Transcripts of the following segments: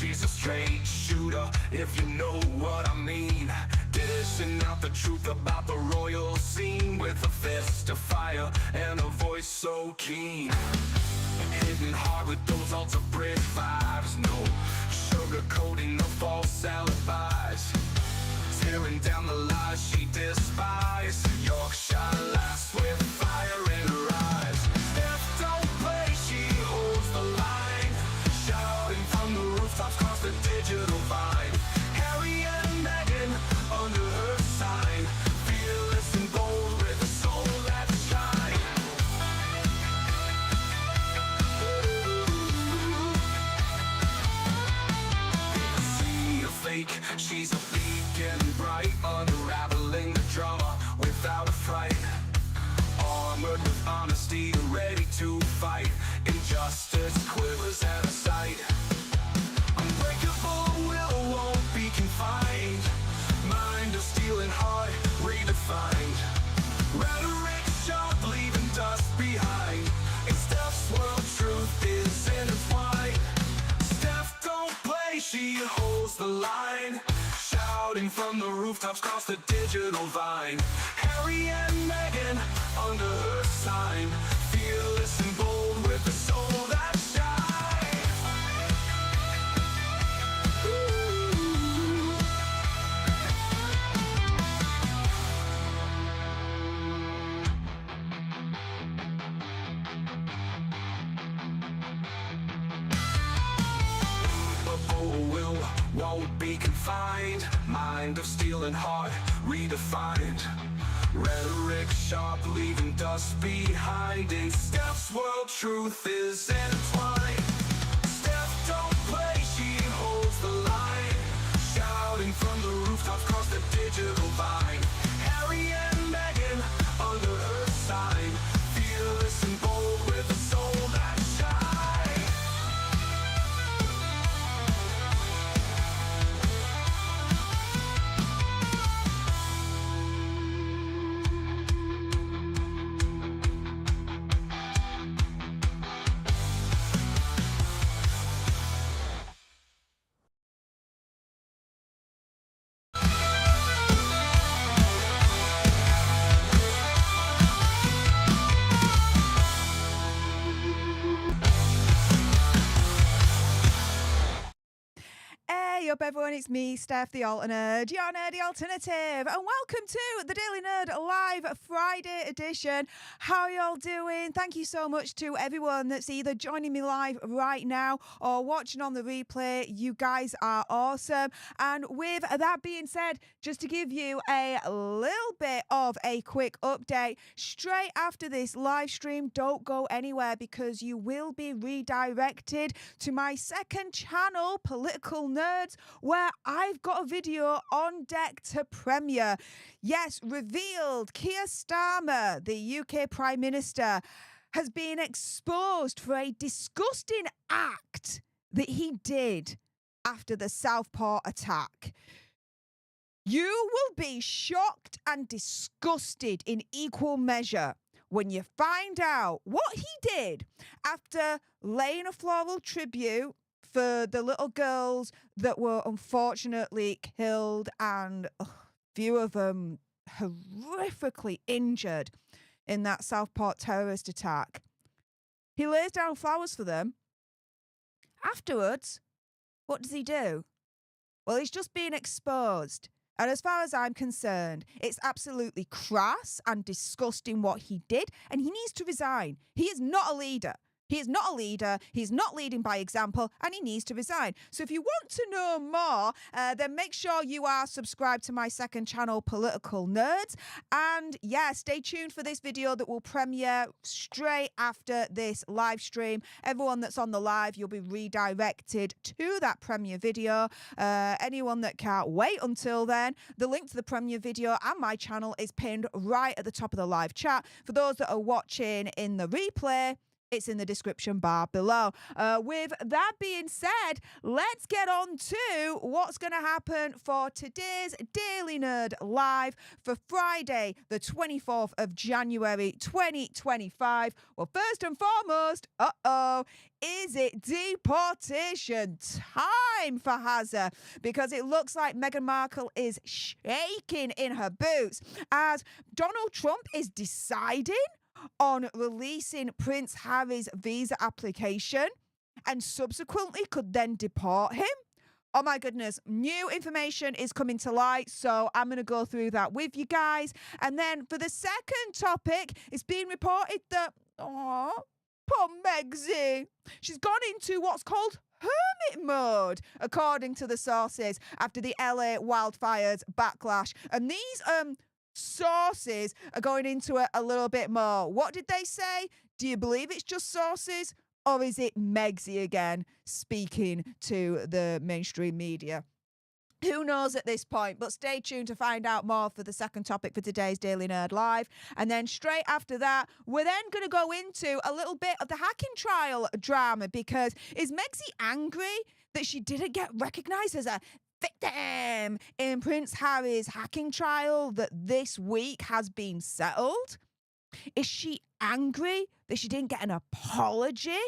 She's a straight shooter, if you know what I mean. Dishing out the truth about the royal scene with a fist of fire and a voice so keen. Hitting hard with those alter-bridge vibes, no sugarcoating the false alibis. Tearing down the lies she despised. Yorkshire lass with fire in her eyes. Stef don't play, she holds the line. Shouting from the rooftops across the digital vine. Harry and Meghan under her sign. Fearless and bold with a soul that shines. See a fake, she's a beacon bright, unraveling the drama without a fright. Armored with honesty, ready to fight. Injustice quivers at her sight. Unbreakable will won't be confined. Mind of steel and heart redefined. Rhetoric sharp, leaving dust behind. In Stef's world, truth is intertwined. Stef don't play, she holds the line. Shouting from the rooftops across the digital vine. Harry and Meghan under her sign. Fearless and bold with a soul that shines. Will won't be confined. Mind of steel and heart redefined. Rhetoric sharp, leaving dust behind. In Stef's world, truth is intertwined. Stef don't play, she holds the line. Shouting from the rooftops across the digital vine. Harry and Meghan under her sign. Fearless and bold with a soul that shines. Hey up everyone, it's me, Stef, the Alternate, your nerdy alternative, and welcome to the Daily Nerd Live Friday edition. How y'all doing? Thank you so much to everyone that's either joining me live right now or watching on the replay. You guys are awesome. And with that being said, just to give you a little bit of a quick update, straight after this live stream, don't go anywhere because you will be redirected to my second channel, Political Nerds, where I've got a video on deck to premiere. Yes, revealed Keir Starmer, the UK Prime Minister, has been exposed for a disgusting act that he did after the Southport attack. You will be shocked and disgusted in equal measure when you find out what he did after laying a floral tribute for the little girls that were unfortunately killed and a few of them horrifically injured in that Southport terrorist attack. He lays down flowers for them. Afterwards, what does he do? Well, he's just being exposed. And as far as I'm concerned, it's absolutely crass and disgusting what he did, and he needs to resign. He is not a leader. He is not a leader, he's not leading by example, and he needs to resign. So if you want to know more, then make sure you are subscribed to my second channel, Political Nerds. And yeah, stay tuned for this video that will premiere straight after this live stream. Everyone that's on the live, you'll be redirected to that premiere video. Anyone that can't wait until then, the link to the premiere video and my channel is pinned right at the top of the live chat. For those that are watching in the replay, It's in the description bar below. With that being said, let's get on to what's going to happen for today's Daily Nerd Live for Friday, the 24th of January, 2025. Well, first and foremost, is it deportation time for Hazza? Because it looks like Meghan Markle is shaking in her boots as Donald Trump is deciding on releasing Prince Harry's visa application and subsequently could then deport him. Oh my goodness, new information is coming to light, so I'm going to go through that with you guys. And then for the second topic, it's being reported that, poor Megsy, she's gone into what's called hermit mode, according to the sources, after the LA wildfires backlash. And these sources are going into it a little bit more. What did they say? Do you believe it's just sources, or is it Megsy again speaking to the mainstream media? Who knows at this point, but stay tuned to find out more for the second topic for today's Daily Nerd Live. And then straight after that, we're then going to go into a little bit of the hacking trial drama, because is Megsy angry that she didn't get recognised as a victim in Prince Harry's hacking trial that this week has been settled? Is she angry that she didn't get an apology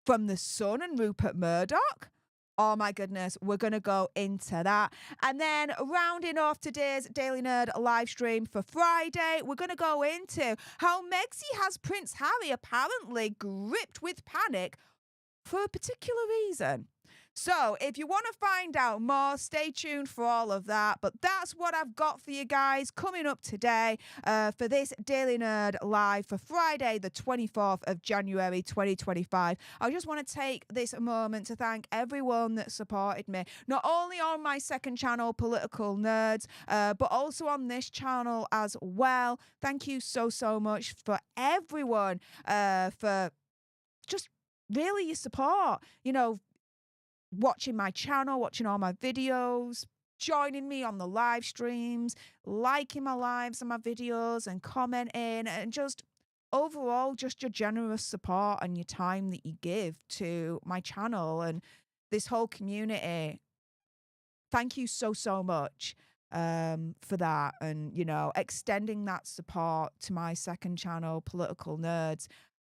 from the Sun and Rupert Murdoch? Oh my goodness, we're going to go into that. And then rounding off today's Daily Nerd live stream for Friday, we're going to go into how Megsy has Prince Harry apparently gripped with panic for a particular reason. So if you want to find out more, stay tuned for all of that. But that's what I've got for you guys coming up today for this Daily Nerd Live for Friday, the 24th of January, 2025. I just want to take this moment to thank everyone that supported me, not only on my second channel, Political Nerds, but also on this channel as well. Thank you so much for everyone for just really your support. You know, watching my channel, watching all my videos, joining me on the live streams, liking my lives and my videos and commenting, and just overall just your generous support and your time that you give to my channel and this whole community. Thank you so much for that, and you know, extending that support to my second channel, Political Nerds.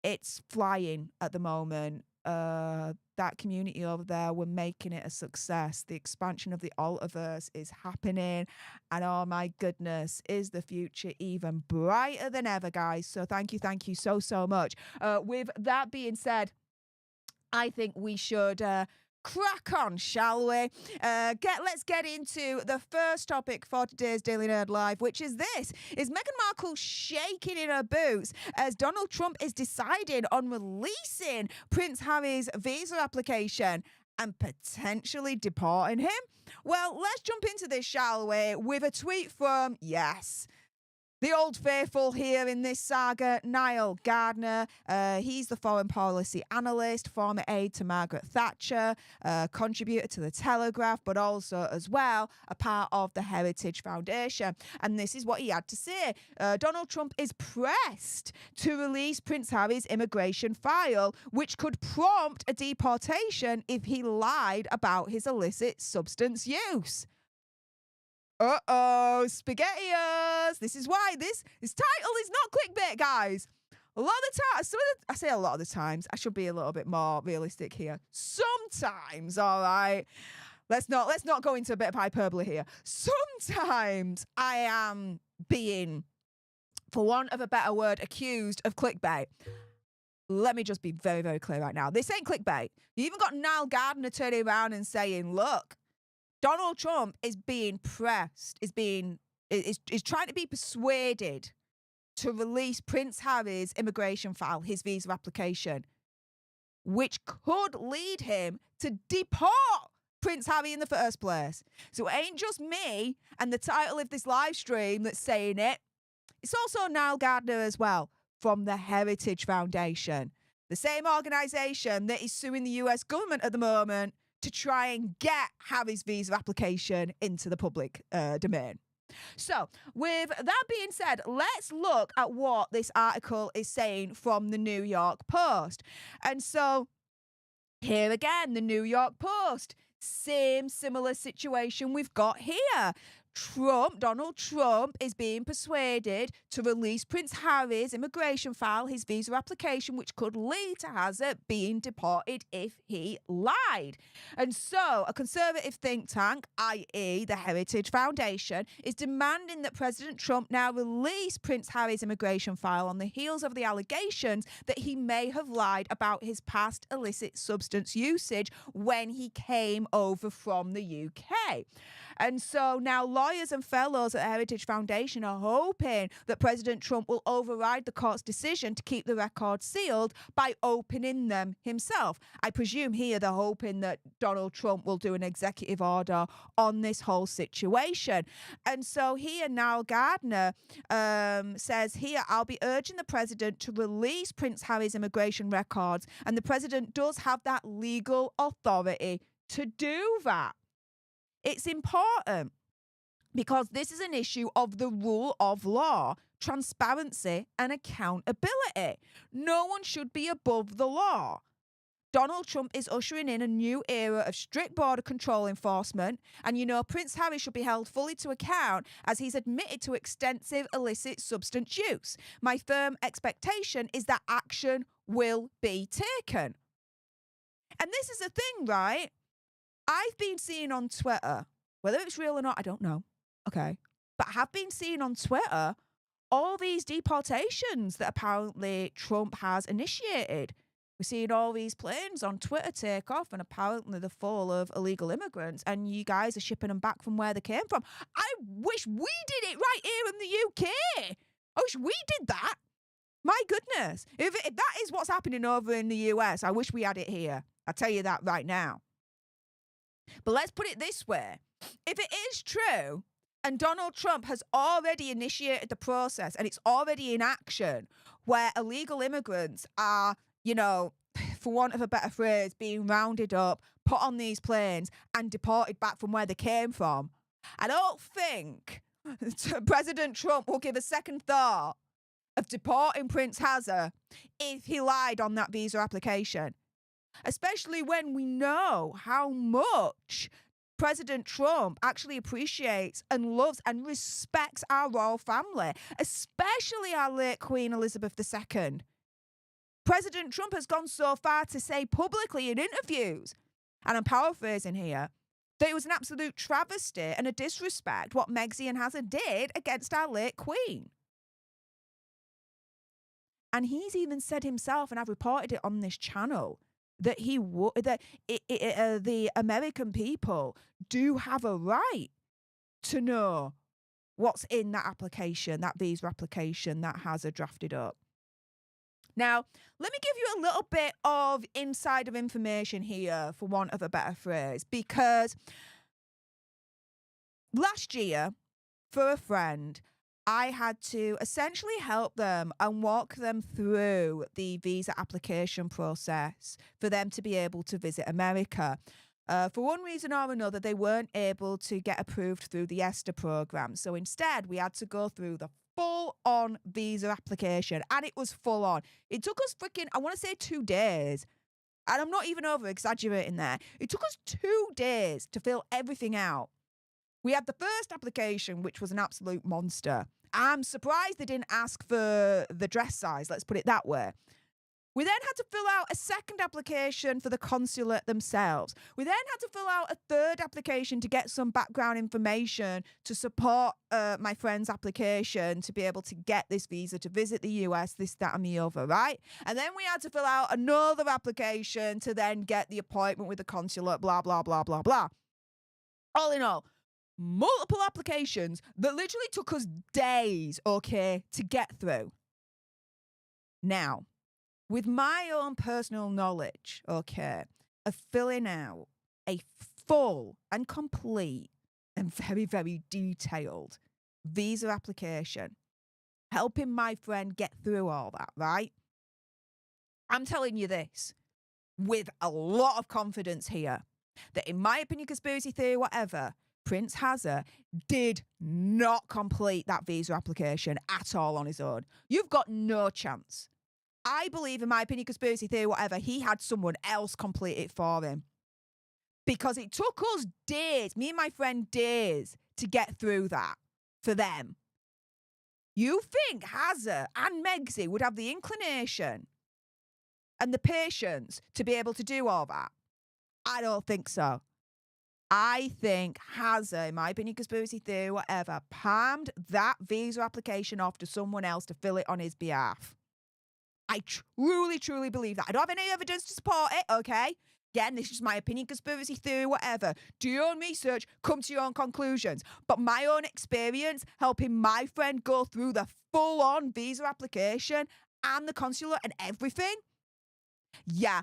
It's flying at the moment. That community over there, we're making it a success. The expansion of the Altiverse is happening, and oh my goodness, is the future even brighter than ever, guys. So thank you so much. With that being said, I think we should crack on, shall we? Let's get into the first topic for today's Daily Nerd Live, which is this. Is Meghan Markle shaking in her boots as Donald Trump is deciding on releasing Prince Harry's visa application and potentially deporting him? Well, let's jump into this, shall we, with a tweet from, yes, the old faithful here in this saga, Niall Gardner. He's the foreign policy analyst, former aide to Margaret Thatcher, contributor to The Telegraph, but also as well a part of the Heritage Foundation. And this is what he had to say. Donald Trump is pressed to release Prince Harry's immigration file, which could prompt a deportation if he lied about his illicit substance use. Spaghettios. This is why this title is not clickbait, guys. A lot of the time, I say a lot of the times, I should be a little bit more realistic here. Sometimes, all right. Let's not go into a bit of hyperbole here. Sometimes I am being, for want of a better word, accused of clickbait. Let me just be very clear right now. This ain't clickbait. You even got Niall Gardner turning around and saying, look, Donald Trump is being pressed, is trying to be persuaded to release Prince Harry's immigration file, his visa application, which could lead him to deport Prince Harry in the first place. So it ain't just me and the title of this live stream that's saying it. It's also Niall Gardner as well, from the Heritage Foundation, the same organisation that is suing the US government at the moment to try and get Harry's visa application into the public domain. So, with that being said, let's look at what this article is saying from the New York Post. And so, here again, the New York Post. Similar situation we've got here. Donald Trump is being persuaded to release Prince Harry's immigration file, his visa application, which could lead to Hazard being deported if he lied. And so, a conservative think tank, i.e., the Heritage Foundation, is demanding that President Trump now release Prince Harry's immigration file on the heels of the allegations that he may have lied about his past illicit substance usage when he came over from the UK. And so now lawyers and fellows at the Heritage Foundation are hoping that President Trump will override the court's decision to keep the records sealed by opening them himself. I presume here they're hoping that Donald Trump will do an executive order on this whole situation. And so here Niall Gardner says here, I'll be urging the president to release Prince Harry's immigration records, and the president does have that legal authority to do that. It's important because this is an issue of the rule of law, transparency, and accountability. No one should be above the law. Donald Trump is ushering in a new era of strict border control enforcement, and Prince Harry should be held fully to account as he's admitted to extensive illicit substance use. My firm expectation is that action will be taken. And this is the thing, right? I've been seeing on Twitter, whether it's real or not, I don't know, okay? But I have been seeing on Twitter all these deportations that apparently Trump has initiated. We're seeing all these planes on Twitter take off, and apparently they're full of illegal immigrants, and you guys are shipping them back from where they came from. I wish we did it right here in the UK. I wish we did that. My goodness. If that is what's happening over in the US, I wish we had it here. I'll tell you that right now. But let's put it this way. If it is true, and Donald Trump has already initiated the process, and it's already in action, where illegal immigrants are, for want of a better phrase, being rounded up, put on these planes, and deported back from where they came from, I don't think President Trump will give a second thought of deporting Prince Hazard if he lied on that visa application. Especially when we know how much President Trump actually appreciates and loves and respects our royal family, especially our late Queen Elizabeth II. President Trump has gone so far to say publicly in interviews, and I'm paraphrasing here, that it was an absolute travesty and a disrespect what Meghan and Hazard did against our late Queen. And he's even said himself, and I've reported it on this channel, that the American people do have a right to know what's in that application, that visa application that Hazard drafted up. Now, let me give you a little bit of insider information here, for want of a better phrase, because last year, for a friend, I had to essentially help them and walk them through the visa application process for them to be able to visit America. For one reason or another, they weren't able to get approved through the ESTA program. So instead, we had to go through the full-on visa application, and it was full-on. It took us I want to say 2 days. And I'm not even over-exaggerating there. It took us 2 days to fill everything out. We had the first application, which was an absolute monster. I'm surprised they didn't ask for the dress size, let's put it that way. We then had to fill out a second application for the consulate themselves. We then had to fill out a third application to get some background information to support my friend's application to be able to get this visa to visit the US, this, that, and the other, right? And then we had to fill out another application to then get the appointment with the consulate, blah, blah, blah, blah, blah. All in all, multiple applications that literally took us days, okay, to get through. Now, with my own personal knowledge, okay, of filling out a full and complete and very, very detailed visa application, helping my friend get through all that, right? I'm telling you this with a lot of confidence here, that in my opinion, conspiracy theory, whatever, Prince Hazard did not complete that visa application at all on his own. You've got no chance. I believe, in my opinion, conspiracy theory, whatever, he had someone else complete it for him. Because it took us days, me and my friend days, to get through that for them. You think Hazard and Megxie would have the inclination and the patience to be able to do all that? I don't think so. I think Hazard, in my opinion, conspiracy theory, whatever, palmed that visa application off to someone else to fill it on his behalf. I truly, truly believe that. I don't have any evidence to support it, okay? Again, this is my opinion, conspiracy theory, whatever. Do your own research, come to your own conclusions. But my own experience helping my friend go through the full-on visa application and the consulate and everything, yeah,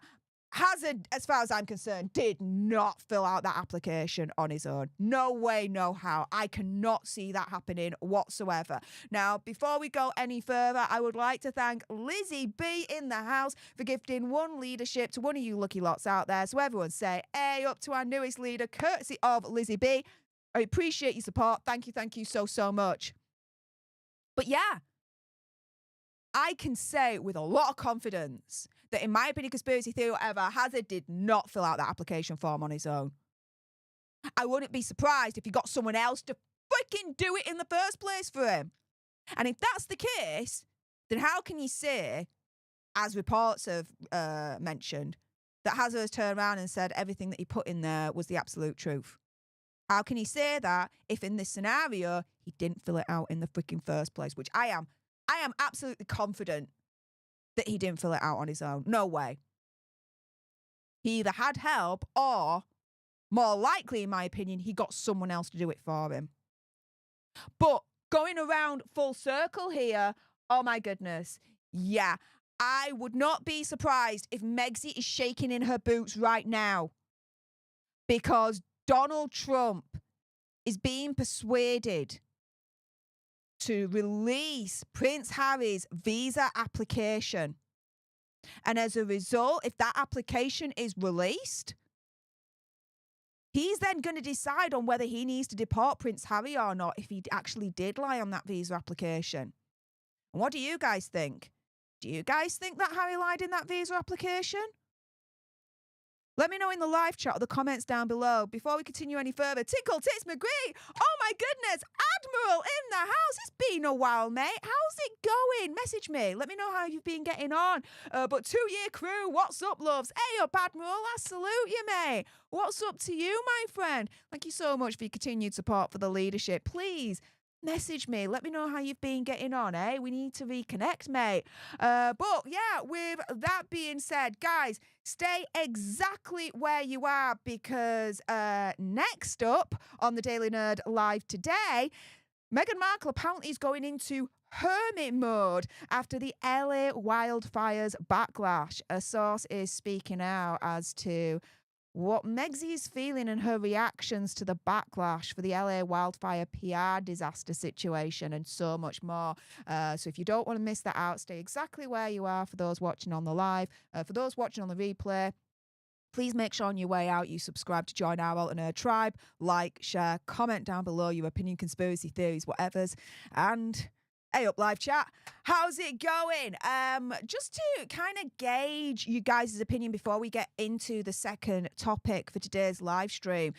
Hazard, as far as I'm concerned, did not fill out that application on his own. No way, no how. I cannot see that happening whatsoever. Now, before we go any further, I would like to thank Lizzie B in the house for gifting one leadership to one of you lucky lots out there. So everyone say, hey, up to our newest leader, courtesy of Lizzie B. I appreciate your support. Thank you so, so much. But yeah, I can say with a lot of confidence that, in my opinion, conspiracy theory, whatever, Hazard did not fill out that application form on his own. I wouldn't be surprised if he got someone else to freaking do it in the first place for him. And if that's the case, then how can you say, as reports have mentioned, that Hazard has turned around and said everything that he put in there was the absolute truth? How can he say that if in this scenario he didn't fill it out in the freaking first place, which I am absolutely confident that he didn't fill it out on his own. No way. He either had help or, more likely, in my opinion, he got someone else to do it for him. But going around full circle here, oh my goodness, yeah, I would not be surprised if Megxie is shaking in her boots right now because Donald Trump is being persuaded to release Prince Harry's visa application. And as a result, if that application is released, he's then going to decide on whether he needs to deport Prince Harry or not if he actually did lie on that visa application. And what do you guys think? Do you guys think that Harry lied in that visa application? Let me know in the live chat or the comments down below. Before we continue any further, Tickle Tits McGree. Oh my goodness, Admiral in the house. It's been a while, mate. How's it going? Message me. Let me know how you've been getting on. But 2-year crew, what's up, loves? Hey up, Admiral. I salute you, mate. What's up to you, my friend? Thank you so much for your continued support for the leadership. Please message me. Let me know how you've been getting on, eh? We need to reconnect, mate. But yeah, with that being said, guys, stay exactly where you are because next up on the Daily Nerd Live today, Meghan Markle apparently is going into hermit mode after the LA wildfires backlash. A source is speaking out as to what Megxie is feeling and her reactions to the backlash for the LA wildfire PR disaster situation and so much more. So if you don't want to miss that out, stay exactly where you are for those watching on the live. For those watching on the replay, please make sure on your way out you subscribe to join our alternate tribe. Like, share, comment down below your opinion, conspiracy theories, whatevers. And hey up, live chat. How's it going? Just to kind of gauge you guys' opinion before we get into the second topic for today's live stream.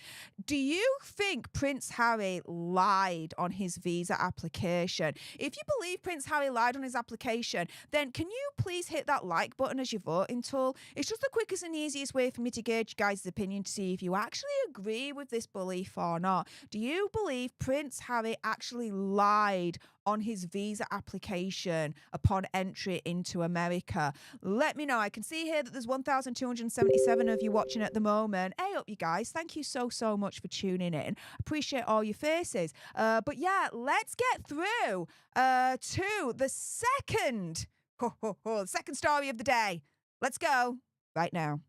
Do you think Prince Harry lied on his visa application? If you believe Prince Harry lied on his application, then can you please hit that like button as your voting tool? It's just the quickest and easiest way for me to gauge you guys' opinion to see if you actually agree with this belief or not. Do you believe Prince Harry actually lied on his visa application upon entry into America? Let me know. I can see here that there's 1,277 of you watching at the moment. Hey up, you guys. Thank you so much for tuning in. Appreciate all your faces. But yeah, let's get through to the second story of the day. Let's go right now.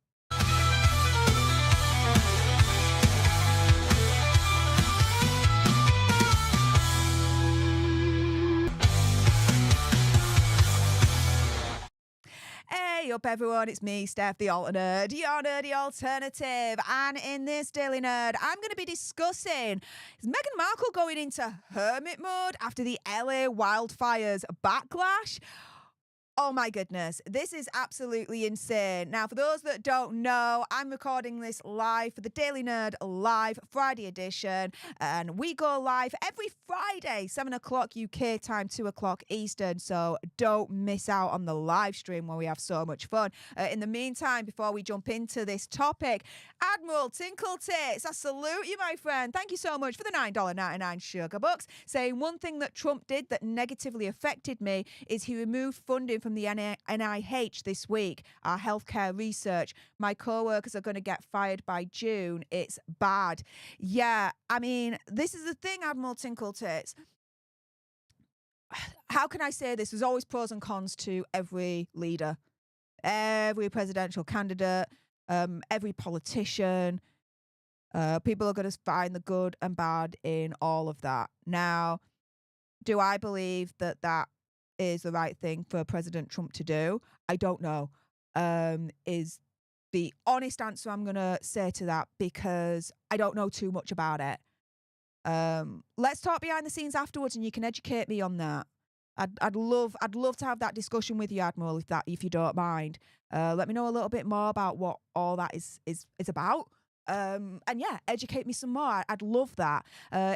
Hey up everyone, it's me, Stef, the Nerd, your nerdy alternative. And in this Daily Nerd, I'm going to be discussing, is Meghan Markle going into hermit mode after the LA wildfires backlash? Oh my goodness, this is absolutely insane. Now, for those that don't know, I'm recording this live for the Daily Nerd Live Friday edition, and we go live every Friday, 7 o'clock UK time, 2 o'clock Eastern, so don't miss out on the live stream where we have so much fun. In the meantime, before we jump into this topic, Admiral Tinkle Tits, I salute you, my friend. Thank you so much for the $9.99 sugar bucks, saying one thing that Trump did that negatively affected me is he removed funding from the NIH this week, our healthcare research. My co-workers are going to get fired by June. It's bad. Yeah, I mean, this is the thing, Admiral Tinkle Tits. How can I say this? There's always pros and cons to every leader, every presidential candidate, every politician. People are going to find the good and bad in all of that. Now, do I believe that that is the right thing for President Trump to do? I don't know, is the honest answer I'm going to say to that, because I don't know too much about it. Let's talk behind the scenes afterwards and you can educate me on that. I'd love to have that discussion with you, Admiral, if you don't mind. Let me know a little bit more about what all that is about. And yeah, educate me some more. I'd love that.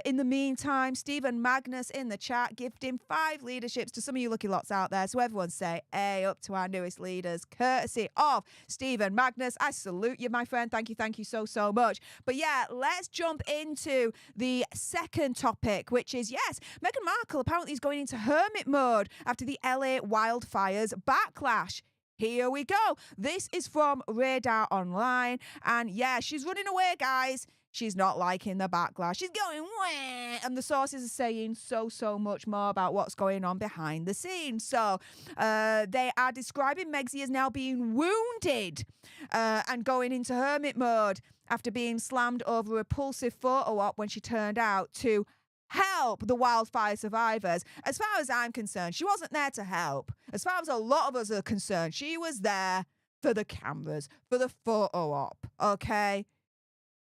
In the meantime, Stephen Magnus in the chat gifting 5 leaderships to some of you lucky lots out there. So everyone say, hey, up to our newest leaders, courtesy of Stephen Magnus. I salute you, my friend. Thank you so much. But yeah, let's jump into the second topic, which is, yes, Meghan Markle apparently is going into hermit mode after the LA wildfires backlash. Here we go. This is from Radar Online. And yeah, she's running away, guys. She's not liking the backlash. She's going, wah, and the sources are saying so much more about what's going on behind the scenes. So they are describing Megxie as now being wounded and going into hermit mode after being slammed over a repulsive photo op when she turned out to help the wildfire survivors. As far as I'm concerned, she wasn't there to help. As far as a lot of us are concerned, she was there for the cameras, for the photo op, okay?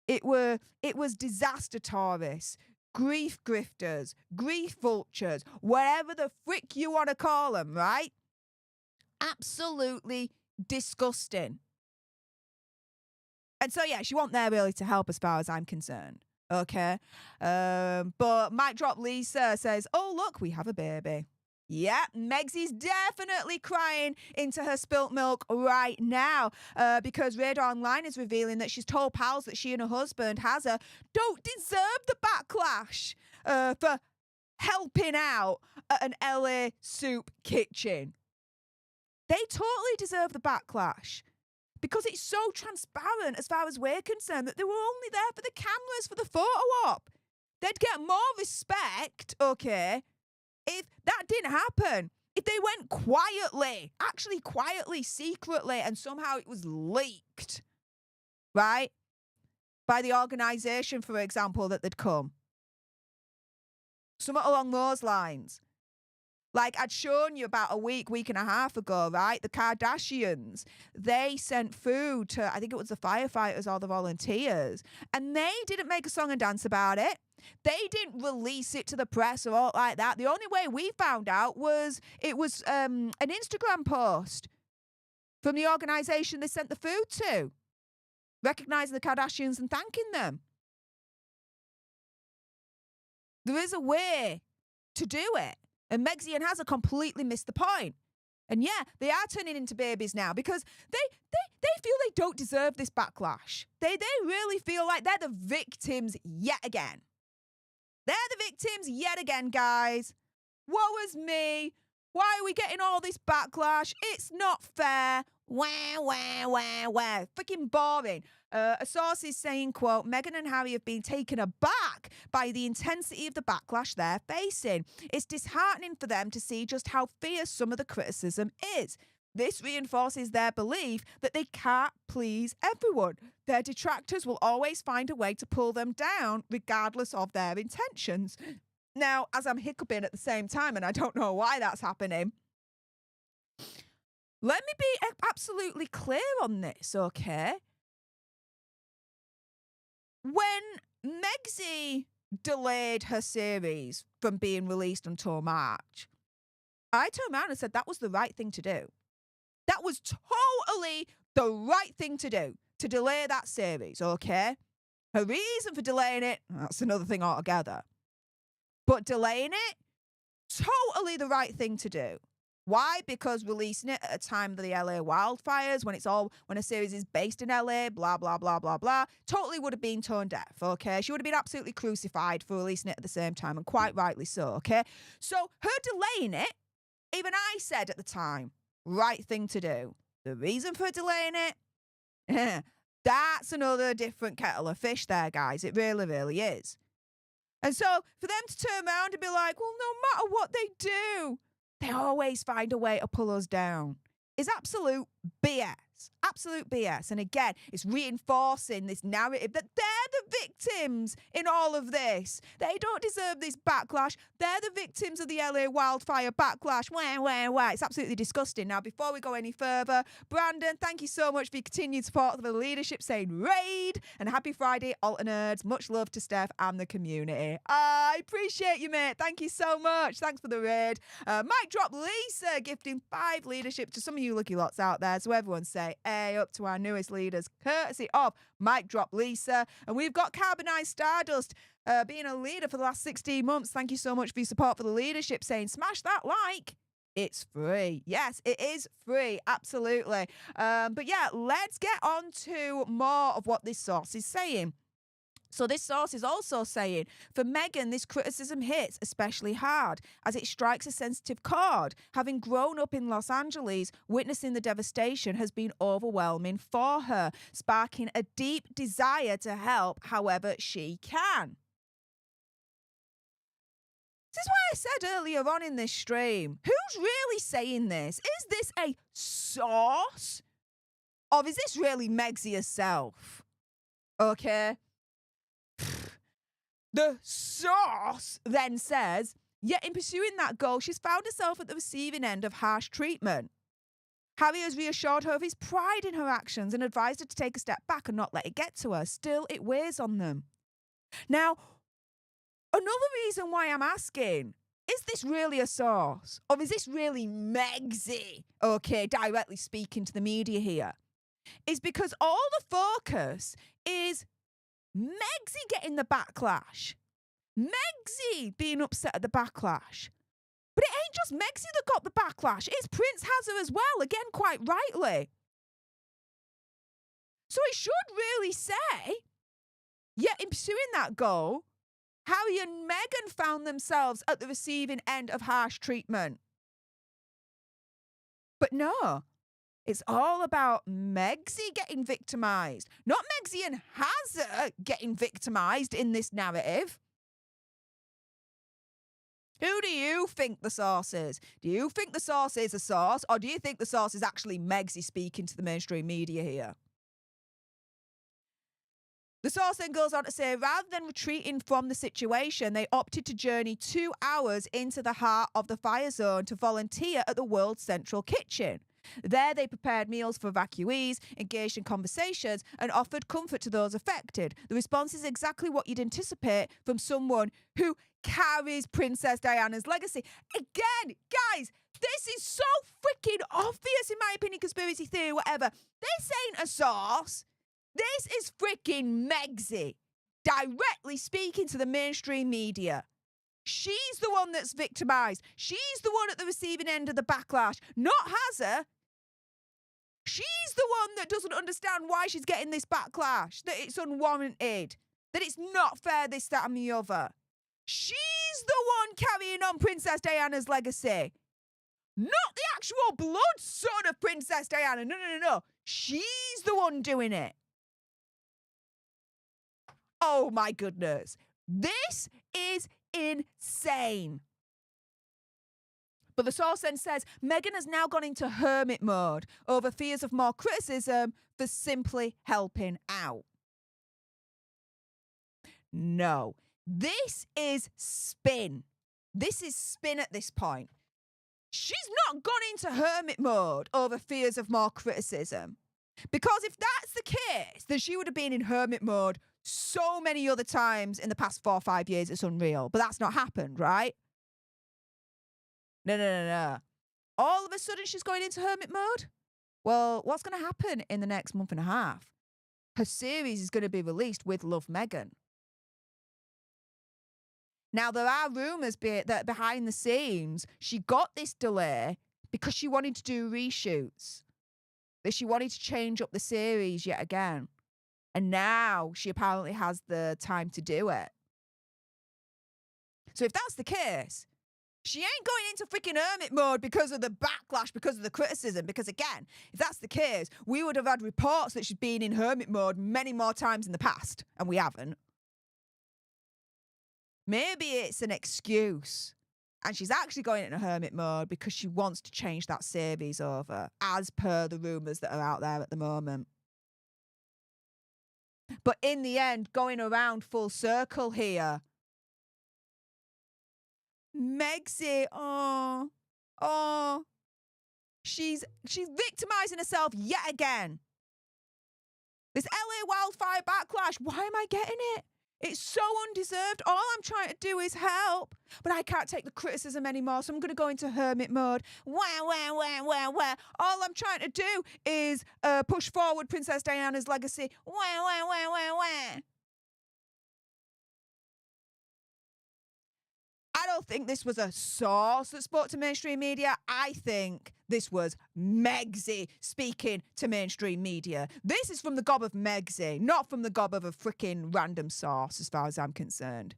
It was disaster tourists, grief grifters, grief vultures, whatever the frick you want to call them, right? Absolutely disgusting. And so, yeah, she wasn't there really to help as far as I'm concerned. Okay. But Mic Drop Lisa says, oh, look, we have a baby. Yeah, Megxie's definitely crying into her spilt milk right now because Radar Online is revealing that she's told pals that she and her husband, Hazza, don't deserve the backlash for helping out at an LA soup kitchen. They totally deserve the backlash. Because it's so transparent as far as we're concerned that they were only there for the cameras, for the photo op. They'd get more respect, okay, if that didn't happen. If they went quietly, actually quietly, secretly, and somehow it was leaked, right, by the organisation, for example, that they'd come. Something along those lines. Like I'd shown you about a week and a half ago, right? The Kardashians, they sent food to, I think it was the firefighters or the volunteers, and they didn't make a song and dance about it. They didn't release it to the press or all like that. The only way we found out was it was an Instagram post from the organisation they sent the food to, recognising the Kardashians and thanking them. There is a way to do it. And Megxie and Hazza completely missed the point. And yeah, they are turning into babies now because they feel they don't deserve this backlash. They really feel like they're the victims yet again. They're the victims yet again, guys. Woe is me. Why are we getting all this backlash? It's not fair. Wah. Freaking boring. A source is saying, quote, Meghan and Harry have been taken aback by the intensity of the backlash they're facing. It's disheartening for them to see just how fierce some of the criticism is. This reinforces their belief that they can't please everyone. Their detractors will always find a way to pull them down, regardless of their intentions. Now, as I'm hiccuping at the same time, and I don't know why that's happening, Let me be absolutely clear on this, okay? When Megxie delayed her series from being released until March, I turned around and said that was the right thing to do. That was totally the right thing to delay that series, okay? Her reason for delaying it, that's another thing altogether. But delaying it, totally the right thing to do. Why? Because releasing it at a time of the LA wildfires, when a series is based in LA, blah, blah, blah, blah, blah, totally would have been tone deaf, okay? She would have been absolutely crucified for releasing it at the same time, and quite rightly so, okay? So her delaying it, even I said at the time, right thing to do. The reason for delaying it, that's another different kettle of fish there, guys. It really, really is. And so for them to turn around and be like, well, no matter what they do, they always find a way to pull us down, is absolute BS. Absolute BS. And again, it's reinforcing this narrative that they're the victims in all of this. They don't deserve this backlash. They're the victims of the LA wildfire backlash. Wah. It's absolutely disgusting. Now, before we go any further, Brandon, thank you so much for your continued support of the leadership, saying raid and happy Friday, Alter Nerds. Much love to Steph and the community. I appreciate you, mate. Thank you so much. Thanks for the raid. Mic drop Lisa gifting 5 leadership to some of you lucky lots out there. So everyone say A up to our newest leaders, courtesy of Mic Drop Lisa. And we've got Carbonized Stardust being a leader for the last 16 months. Thank you so much for your support for the leadership, saying smash that like. It's free. Yes, it is free. Absolutely. But yeah, let's get on to more of what this source is saying. So this source is also saying, for Meghan, this criticism hits especially hard as it strikes a sensitive chord. Having grown up in Los Angeles, witnessing the devastation has been overwhelming for her, sparking a deep desire to help however she can. This is why I said earlier on in this stream, who's really saying this? Is this a source? Or is this really Megxie herself? Okay. The source then says, yet in pursuing that goal, she's found herself at the receiving end of harsh treatment. Harry has reassured her of his pride in her actions and advised her to take a step back and not let it get to her. Still, it weighs on them. Now, another reason why I'm asking, is this really a source? Or is this really Megxie, okay, directly speaking to the media here? Is because all the focus is Megxie getting the backlash. Megxie being upset at the backlash. But it ain't just Megxie that got the backlash. It's Prince has her as well, again, quite rightly. So it should really say, yet in pursuing that goal, Harry and Meghan found themselves at the receiving end of harsh treatment. But no. It's all about Megxie getting victimised, not Megxie and Hazza getting victimised in this narrative. Who do you think the source is? Do you think the source is a source, or do you think the source is actually Megxie speaking to the mainstream media here? The source then goes on to say, rather than retreating from the situation, they opted to journey 2 hours into the heart of the fire zone to volunteer at the World Central Kitchen. There, they prepared meals for evacuees, engaged in conversations, and offered comfort to those affected. The response is exactly what you'd anticipate from someone who carries Princess Diana's legacy. Again, guys, this is so freaking obvious, in my opinion, conspiracy theory, whatever. This ain't a source. This is freaking Megxie directly speaking to the mainstream media. She's the one that's victimised. She's the one at the receiving end of the backlash, not Hazza. She's the one that doesn't understand why she's getting this backlash, that it's unwarranted, that it's not fair, this, that, and the other. She's the one carrying on Princess Diana's legacy, not the actual blood son of Princess Diana. No. She's the one doing it. Oh my goodness. This is insane. But the source then says Meghan has now gone into hermit mode over fears of more criticism for simply helping out. No, this is spin. This is spin at this point. she's not gone into hermit mode over fears of more criticism. Because if that's the case, then she would have been in hermit mode so many other times in the past 4 or 5 years. It's unreal. But that's not happened, right? No. All of a sudden, she's going into hermit mode? Well, what's going to happen in the next month and a half? Her series is going to be released with Love Meghan. Now, there are rumours that behind the scenes, she got this delay because she wanted to do reshoots. That she wanted to change up the series yet again. And now she apparently has the time to do it. So if that's the case, she ain't going into freaking hermit mode because of the backlash, because of the criticism. Because again, if that's the case, we would have had reports that she's been in hermit mode many more times in the past, and we haven't. Maybe it's an excuse. And she's actually going into hermit mode because she wants to change that series over, as per the rumours that are out there at the moment. But in the end, going around full circle here, Megxie, she's victimising herself yet again. This LA wildfire backlash, why am I getting it? It's so undeserved. All I'm trying to do is help. But I can't take the criticism anymore, so I'm going to go into hermit mode. Wah. All I'm trying to do is push forward Princess Diana's legacy. Wah. I don't think this was a source that spoke to mainstream media. I think this was Megxie speaking to mainstream media. This is from the gob of Megxie, not from the gob of a freaking random source, as far as I'm concerned.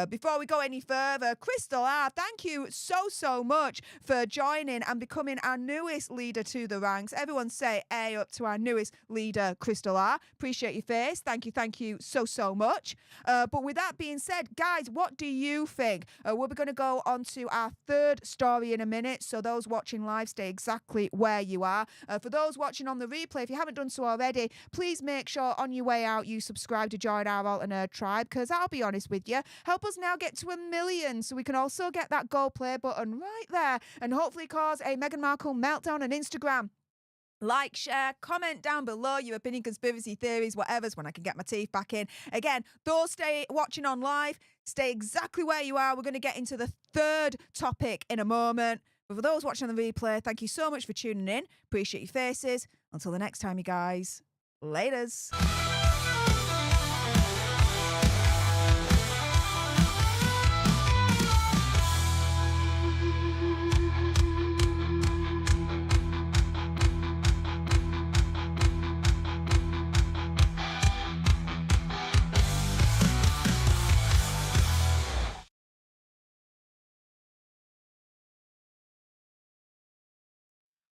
Before we go any further, Crystal R, thank you so much for joining and becoming our newest leader to the ranks. Everyone say A up to our newest leader, Crystal R. Appreciate your face. Thank you so much. But with that being said, guys, what do you think? We're going to go on to our third story in a minute. So those watching live, stay exactly where you are. For those watching on the replay, if you haven't done so already, please make sure on your way out you subscribe to join our Alt and Nerd tribe, because I'll be honest with you, help us now get to 1 million so we can also get that go play button right there and hopefully cause a Meghan Markle meltdown on Instagram. Like, share, comment down below your opinion, conspiracy theories, whatever's, when I can get my teeth back in. Again, those stay watching on live, stay exactly where you are. We're going to get into the third topic in a moment. But for those watching on the replay, thank you so much for tuning in. Appreciate your faces. Until the next time, you guys. Laters.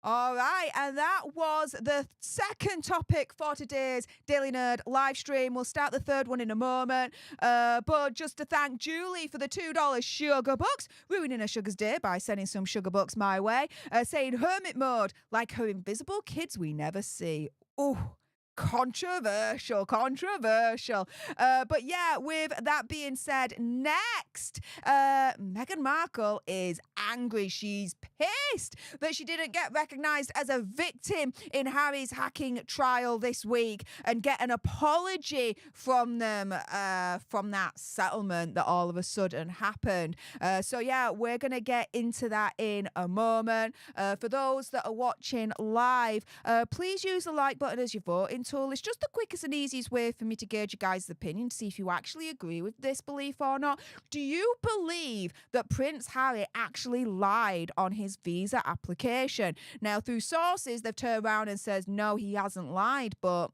All right, and that was the second topic for today's Daily Nerd live stream. We'll start the third one in a moment. But just to thank Julie for the $2 sugar bucks, ruining her sugar's day by sending some sugar bucks my way, saying hermit mode, like her invisible kids we never see. Oh, controversial. But yeah, with that being said, next, Meghan Markle is angry. She's pissed that she didn't get recognised as a victim in Harry's hacking trial this week and get an apology from them from that settlement that all of a sudden happened. So yeah, we're going to get into that in a moment. For those that are watching live, please use the like button as your voting tool. It's just the quickest and easiest way for me to gauge you guys' opinion to see if you actually agree with this belief or not. Do you believe that Prince Harry actually lied on his visa application? Now, through sources, they've turned around and says, no, he hasn't lied, but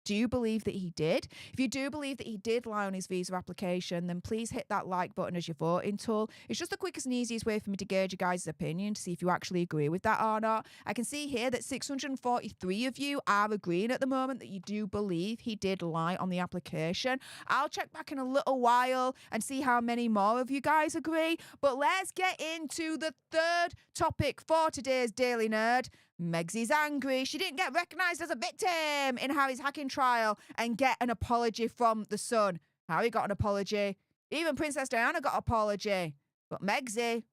do you believe that he did? If you do believe that he did lie on his visa application, then please hit that like button as your voting tool. It's just the quickest and easiest way for me to gauge you guys' opinion to see if you actually agree with that or not. I can see here that 643 of you are agreeing at the moment that you do believe he did lie on the application. I'll check back in a little while and see how many more of you guys agree. But let's get into the third topic for today's Daily Nerd. Megxie's angry. She didn't get recognised as a victim in Harry's hacking trial and get an apology from the Sun. Harry got an apology. Even Princess Diana got an apology. But Megxie,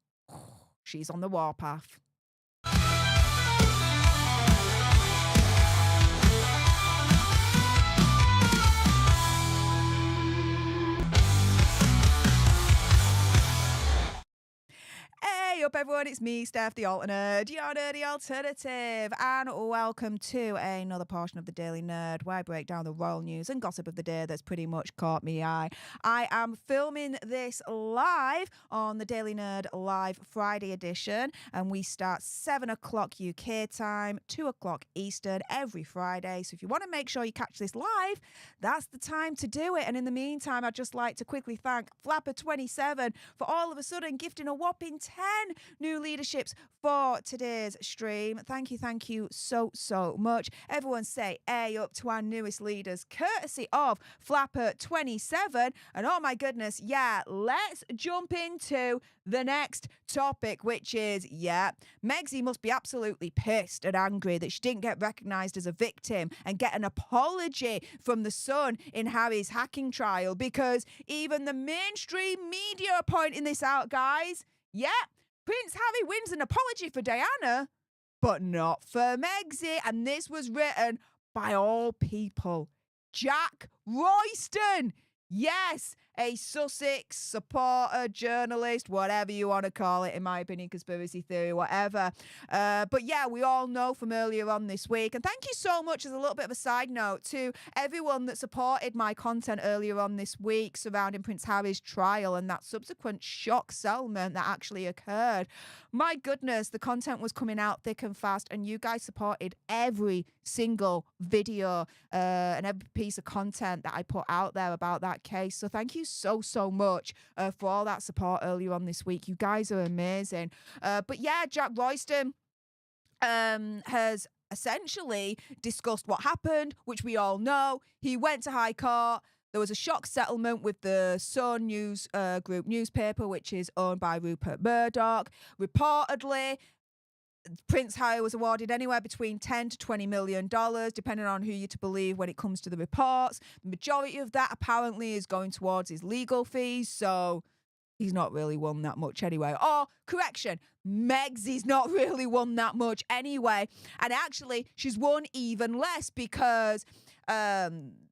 she's on the warpath. Hey up everyone, it's me, Stef, the alternate, your nerdy alternative, and welcome to another portion of the Daily Nerd where I break down the royal news and gossip of the day that's pretty much caught me eye. I am filming this live on the Daily Nerd Live Friday edition, and we start 7 o'clock UK time, 2 o'clock Eastern every Friday. So if you want to make sure you catch this live, that's the time to do it. And in the meantime, I'd just like to quickly thank Flapper27 for all of a sudden gifting a whopping 10 new leaderships for today's stream. Thank you so much. Everyone say A up to our newest leaders, courtesy of Flapper27. And oh my goodness, yeah, let's jump into the next topic, which is, Megzy must be absolutely pissed and angry that she didn't get recognised as a victim and get an apology from the Sun in Harry's hacking trial, because even the mainstream media are pointing this out, guys. Prince Harry wins an apology for Diana, but not for Megzy. And this was written by all people, Jack Royston. Yes, a Sussex supporter, journalist, whatever you want to call it, in my opinion, conspiracy theory, whatever. But yeah, we all know from earlier on this week. And thank you so much, as a little bit of a side note, to everyone that supported my content earlier on this week surrounding Prince Harry's trial and that subsequent shock settlement that actually occurred. My goodness, the content was coming out thick and fast, and you guys supported every single video and every piece of content that I put out there about that case. So thank you so much for all that support earlier on this week. You guys are amazing. But yeah, Jack Royston has essentially discussed what happened, which we all know. He went to High Court. There was a shock settlement with the Sun News Group newspaper, which is owned by Rupert Murdoch. Reportedly, Prince Harry was awarded anywhere between $10 to $20 million, depending on who you're to believe when it comes to the reports. The majority of that apparently is going towards his legal fees, so he's not really won that much anyway. Or, correction, Megzy's not really won that much anyway. And actually, she's won even less, because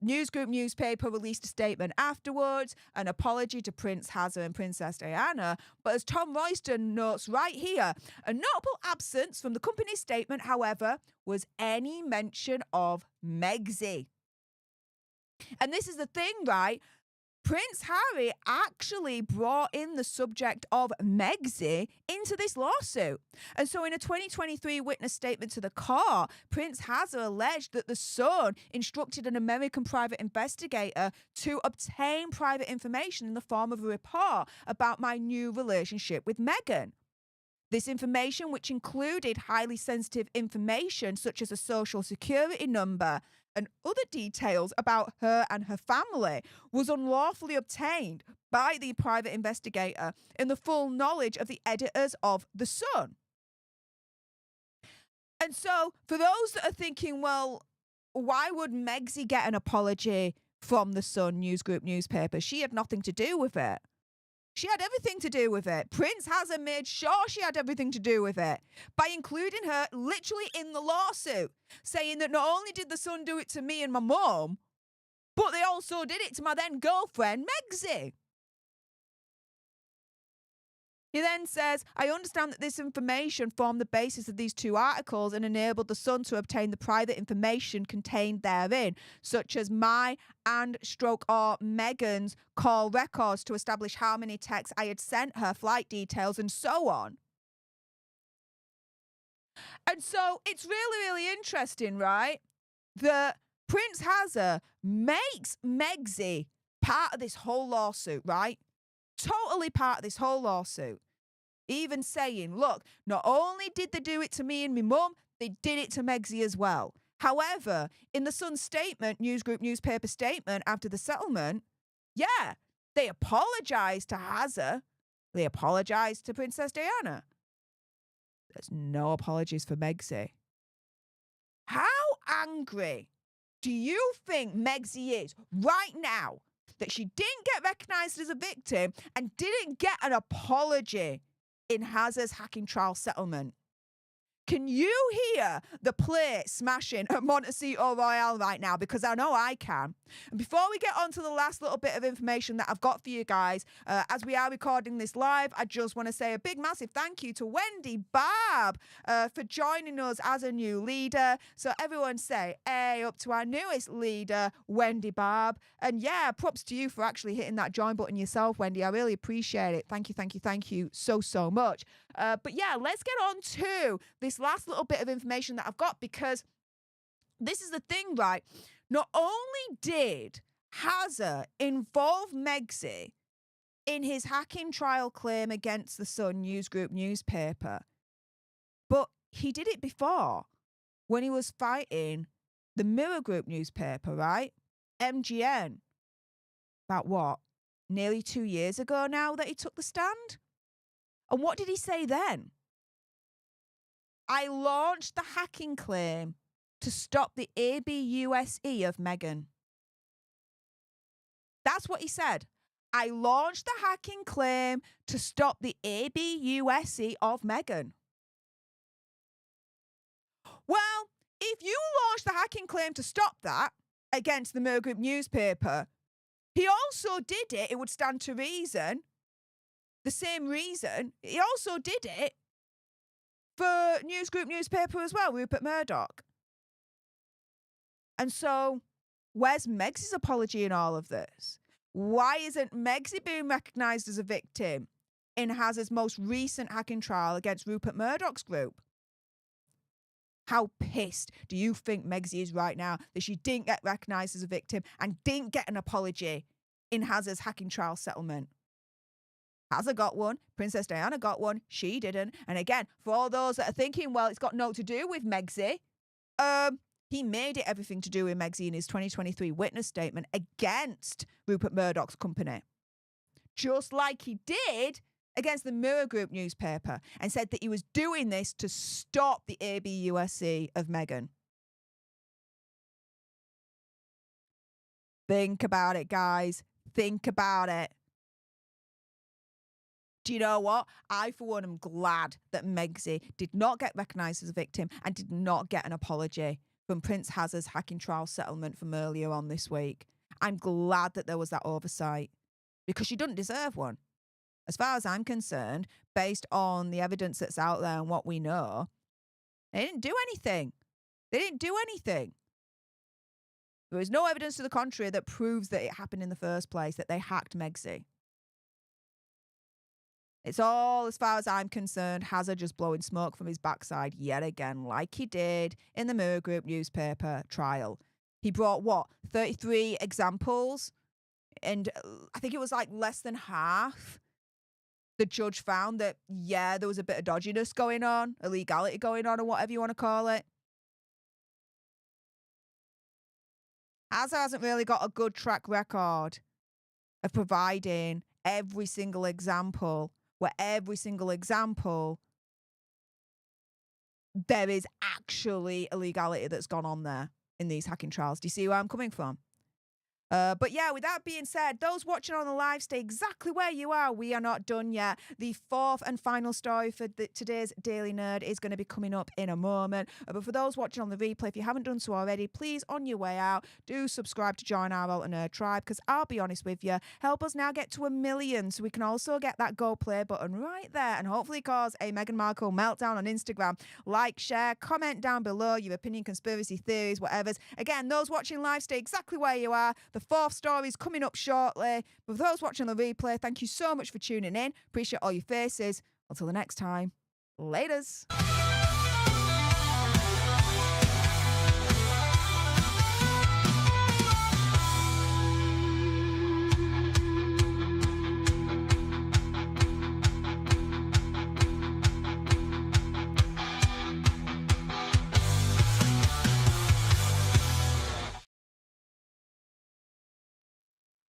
News Group newspaper released a statement afterwards, an apology to Prince Harry and Princess Diana. But as Tom Royston notes right here, a notable absence from the company's statement, however, was any mention of Megzy. And this is the thing, right? Prince Harry actually brought in the subject of Megzy into this lawsuit. And so in a 2023 witness statement to the court, Prince Harry alleged that the Sun instructed an American private investigator to obtain private information in the form of a report about my new relationship with Meghan. This information, which included highly sensitive information such as a social security number and other details about her and her family, was unlawfully obtained by the private investigator in the full knowledge of the editors of The Sun. And so, for those that are thinking, well, why would Megzy get an apology from The Sun News Group newspaper? She had nothing to do with it. She had everything to do with it. Prince Harry made sure she had everything to do with it by including her literally in the lawsuit, saying that not only did the Sun do it to me and my mum, but they also did it to my then girlfriend, Megzy. He then says, I understand that this information formed the basis of these two articles and enabled the Sun to obtain the private information contained therein, such as my and or Meghan's call records to establish how many texts I had sent her, flight details, and so on. And so it's really interesting, right, that Prince Harry makes Megzy part of this whole lawsuit, right? Totally part of this whole lawsuit. Even saying, look, not only did they do it to me and my mum, they did it to Megzy as well. However, in the Sun statement, News Group newspaper statement after the settlement, they apologised to Harry. They apologised to Princess Diana. There's no apologies for Megzy. How angry do you think Megzy is right now that she didn't get recognised as a victim and didn't get an apology in Hazard's hacking trial settlement. Can you hear the plate smashing at Montecito Royale right now? Because I know I can. And before we get on to the last little bit of information that I've got for you guys, as we are recording this live, I just want to say a big, massive thank you to Wendy Barb for joining us as a new leader. So everyone say, hey, up to our newest leader, Wendy Barb. And yeah, props to you for actually hitting that join button yourself, Wendy. I really appreciate it. Thank you, thank you, thank you so, so much. But yeah, let's get on to this last little bit of information that I've got, because this is the thing, right? Not only did Hazard involve Megxi in his hacking trial claim against the Sun News Group newspaper, but he did it before when he was fighting the Mirror Group newspaper, right? MGN. About what? Nearly 2 years ago now that he took the stand? And what did he say then? I launched the hacking claim to stop the ABUSE of Meghan. That's what he said. I launched the hacking claim to stop the ABUSE of Meghan. Well, if you launched the hacking claim to stop that against the Mirror Group newspaper, he also did it, it would stand to reason, the same reason, he also did it for News Group newspaper as well, Rupert Murdoch. And so, where's Meg's apology in all of this? Why isn't Megxi being recognised as a victim in Hazard's most recent hacking trial against Rupert Murdoch's group? How pissed do you think Megxi is right now that she didn't get recognised as a victim and didn't get an apology in Hazard's hacking trial settlement? Hazard got one, Princess Diana got one, she didn't. And again, for all those that are thinking, well, it's got nothing to do with Megxi, he made it everything to do with Megxi in his 2023 witness statement against Rupert Murdoch's company. Just like he did against the Mirror Group newspaper, and said that he was doing this to stop the ABUSE of Meghan. Think about it, guys. Think about it. Do you know what? I, for one, am glad that Megxi did not get recognised as a victim and did not get an apology from Prince Hazard's hacking trial settlement from earlier on this week. I'm glad that there was that oversight, because she doesn't deserve one. As far as I'm concerned, based on the evidence that's out there and what we know, they didn't do anything. They didn't do anything. There is no evidence to the contrary that proves that it happened in the first place, that they hacked Megxi. It's all, as far as I'm concerned, Hazard just blowing smoke from his backside yet again, like he did in the Mirror Group newspaper trial. He brought, what, 33 examples? And I think it was like less than half. The judge found that, yeah, there was a bit of dodginess going on, illegality going on, or whatever you want to call it. Hazard hasn't really got a good track record of providing every single example, where every single example there is actually illegality that's gone on there in these hacking trials. Do you see where I'm coming from? But yeah, with that being said, those watching on the live, stay exactly where you are. We are not done yet. The fourth and final story for today's Daily Nerd is going to be coming up in a moment. But for those watching on the replay, if you haven't done so already, please, on your way out, do subscribe to join our Alter Nerd tribe, because I'll be honest with you, help us now get to 1 million so we can also get that go play button right there and hopefully cause a Meghan Markle meltdown on Instagram. Like, share, comment down below your opinion, conspiracy theories, whatever's. Again, those watching live, stay exactly where you are. The fourth story is coming up shortly. But for those watching the replay, thank you so much for tuning in. Appreciate all your faces. Until the next time, laters.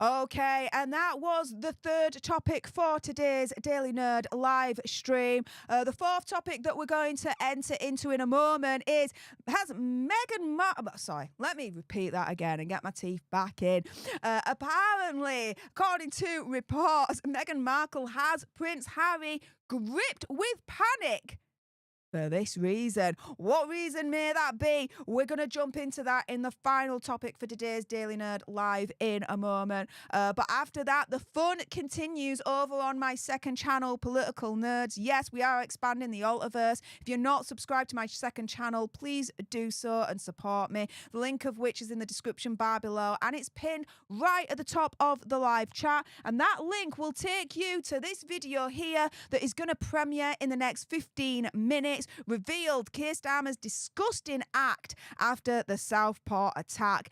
Okay, and that was the third topic for today's Daily Nerd live stream. The fourth topic that we're going to enter into in a moment is, has Meghan Markle... Sorry, let me repeat that again and get my teeth back in. Apparently, according to reports, Meghan Markle has Prince Harry gripped with panic. For this reason. What reason may that be? We're going to jump into that in the final topic for today's Daily Nerd live in a moment. But after that, the fun continues over on my second channel, Political Nerds. Yes, we are expanding the Altiverse. If you're not subscribed to my second channel, please do so and support me. The link of which is in the description bar below, and it's pinned right at the top of the live chat. And that link will take you to this video here that is going to premiere in the next 15 minutes. Revealed Keir Starmer's disgusting act after the Southport attack.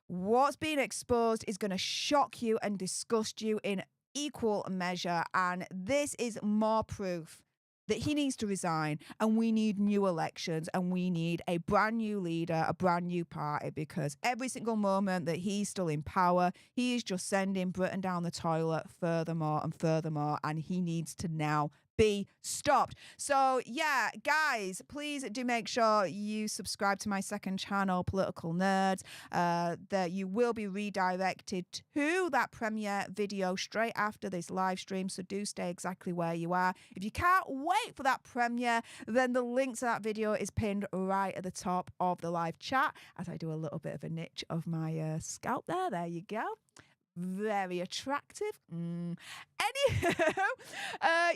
What's being exposed is going to shock you and disgust you in equal measure, and this is more proof that he needs to resign, and we need new elections, and we need a brand new leader, a brand new party, because every single moment that he's still in power, he is just sending Britain down the toilet furthermore and furthermore, and he needs to now be stopped. So yeah, guys, please do make sure you subscribe to my second channel, Political Nerds. That you will be redirected to that premiere video straight after this live stream, so do stay exactly where you are. If you can't wait for that premiere, then the link to that video is pinned right at the top of the live chat, as I do a little bit of a niche of my scalp there. There you go. Very attractive. Anyhow,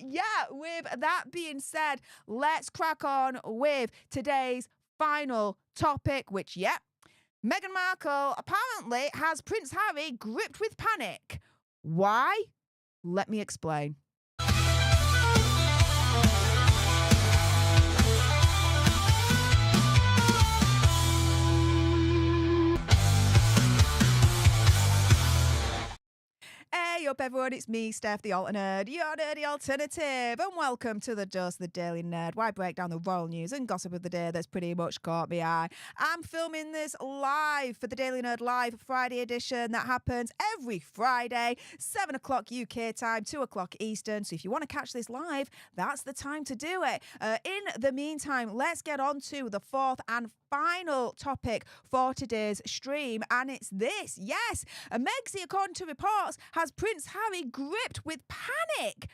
yeah, with that being said, let's crack on with today's final topic, which, yeah, Meghan Markle apparently has Prince Harry gripped with panic. Why? Let me explain. Hey up everyone, it's me, Stef, the Alt Nerd, your nerdy alternative, and welcome to the Dose of the Daily Nerd, where I break down the royal news and gossip of the day that's pretty much caught my eye. I'm filming this live for the Daily Nerd Live Friday edition that happens every Friday, 7 o'clock UK time, 2 o'clock Eastern, so if you want to catch this live, that's the time to do it. In the meantime, let's get on to the fourth and final topic for today's stream, and it's this. Yes, Megxie, according to reports, has Prince Harry gripped with panic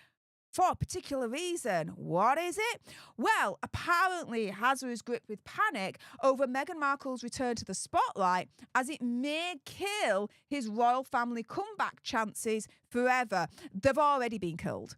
for a particular reason. What is it? Well, apparently Harry is gripped with panic over Meghan Markle's return to the spotlight, as it may kill his royal family comeback chances forever. They've already been killed.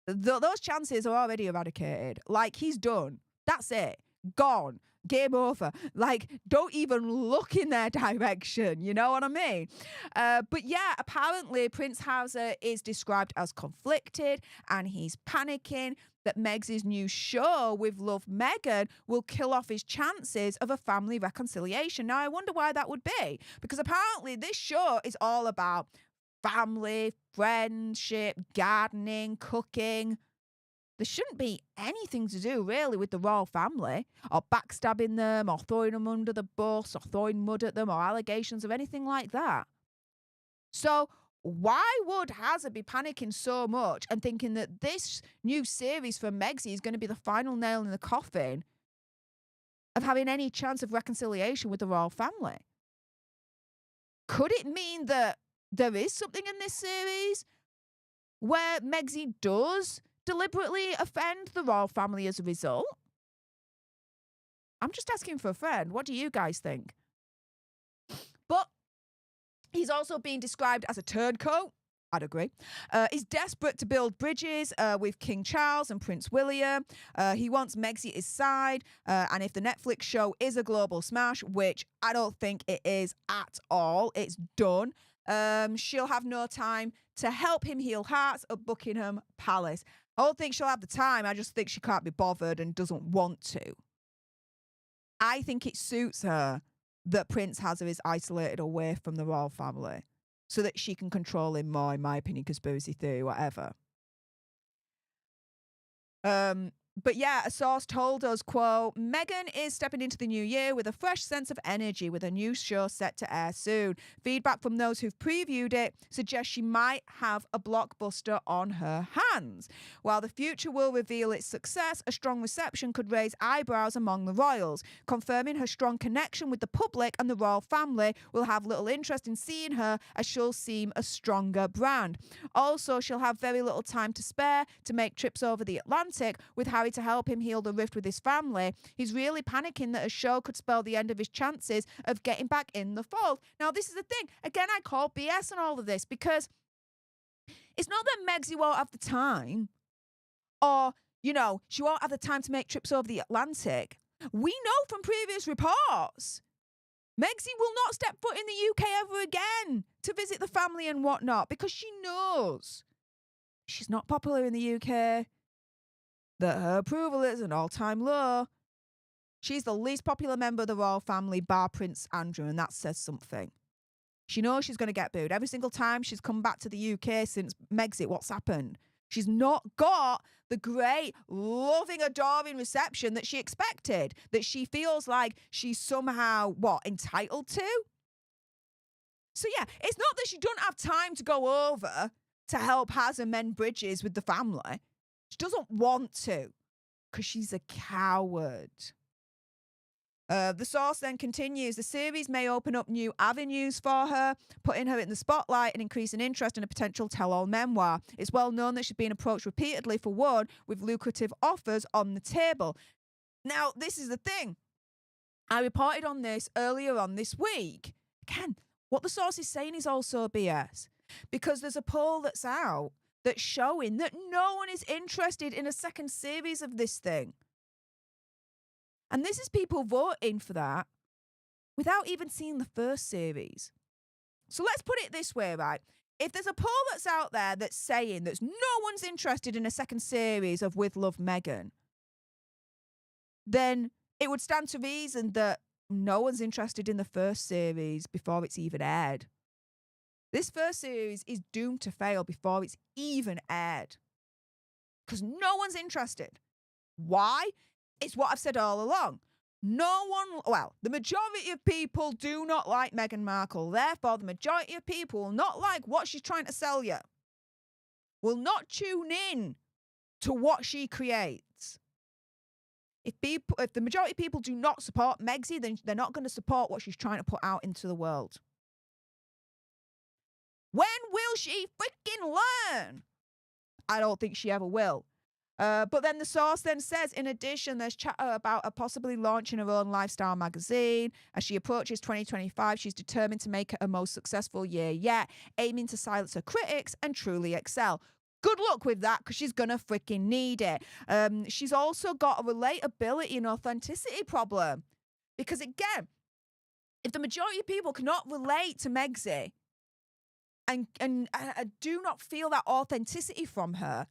Those chances are already eradicated. Like, he's done. That's it. Gone. Game over. Like, don't even look in their direction. You know what I mean? But yeah, apparently Prince Harry is described as conflicted, and he's panicking that Meg's new show with Love Meghan will kill off his chances of a family reconciliation. Now, I wonder why that would be, because apparently this show is all about family, friendship, gardening, cooking. There shouldn't be anything to do, really, with the royal family, or backstabbing them, or throwing them under the bus, or throwing mud at them, or allegations of anything like that. So why would Hazard be panicking so much and thinking that this new series from Megxie is going to be the final nail in the coffin of having any chance of reconciliation with the royal family? Could it mean that there is something in this series where Megxie does deliberately offend the royal family as a result? I'm just asking for a friend. What do you guys think? But he's also being described as a turncoat. I'd agree. He's desperate to build bridges with King Charles and Prince William. He wants Megxie at his side. And if the Netflix show is a global smash, which I don't think it is at all, it's done, she'll have no time to help him heal hearts at Buckingham Palace. I don't think she'll have the time. I just think she can't be bothered and doesn't want to. I think it suits her that Prince Harry is isolated away from the royal family so that she can control him more, in my opinion, conspiracy theory, whatever. But yeah, a source told us, quote, Meghan is stepping into the new year with a fresh sense of energy with a new show set to air soon. Feedback from those who've previewed it suggests she might have a blockbuster on her hands. While the future will reveal its success, a strong reception could raise eyebrows among the royals. Confirming her strong connection with the public and the royal family will have little interest in seeing her, as she'll seem a stronger brand. Also, she'll have very little time to spare to make trips over the Atlantic, with Harry to help him heal the rift with his family. He's really panicking that a show could spell the end of his chances of getting back in the fold. Now, this is the thing. Again, I call BS on all of this, because it's not that Megsy won't have the time, or, she won't have the time to make trips over the Atlantic. We know from previous reports Megsy will not step foot in the UK ever again to visit the family and whatnot, because she knows she's not popular in the UK, that her approval is an all-time low. She's the least popular member of the royal family, bar Prince Andrew, and that says something. She knows she's going to get booed. Every single time she's come back to the UK since Megxit, what's happened? She's not got the great, loving, adoring reception that she expected, that she feels like she's somehow, entitled to? So yeah, it's not that she don't have time to go over to help Haz and mend bridges with the family. She doesn't want to, because she's a coward. The source then continues, the series may open up new avenues for her, putting her in the spotlight and increasing interest in a potential tell-all memoir. It's well known that she's been approached repeatedly for one, with lucrative offers on the table. Now, this is the thing. I reported on this earlier on this week. Again, what the source is saying is also BS, because there's a poll that's out that's showing that no one is interested in a second series of this thing. And this is people voting for that without even seeing the first series. So let's put it this way, right? If there's a poll that's out there that's saying that no one's interested in a second series of With Love, Meghan, then it would stand to reason that no one's interested in the first series before it's even aired. This first series is doomed to fail before it's even aired, because no one's interested. Why? It's what I've said all along. The majority of people do not like Meghan Markle. Therefore, the majority of people will not like what she's trying to sell you, will not tune in to what she creates. If the majority of people do not support Megxy, then they're not going to support what she's trying to put out into the world. When will she freaking learn? I don't think she ever will. But then the source then says, in addition, there's chatter about her possibly launching her own lifestyle magazine. As she approaches 2025, she's determined to make it her most successful year yet, aiming to silence her critics and truly excel. Good luck with that, because she's going to freaking need it. She's also got a relatability and authenticity problem. Because again, if the majority of people cannot relate to Megxy and do not feel that authenticity from her,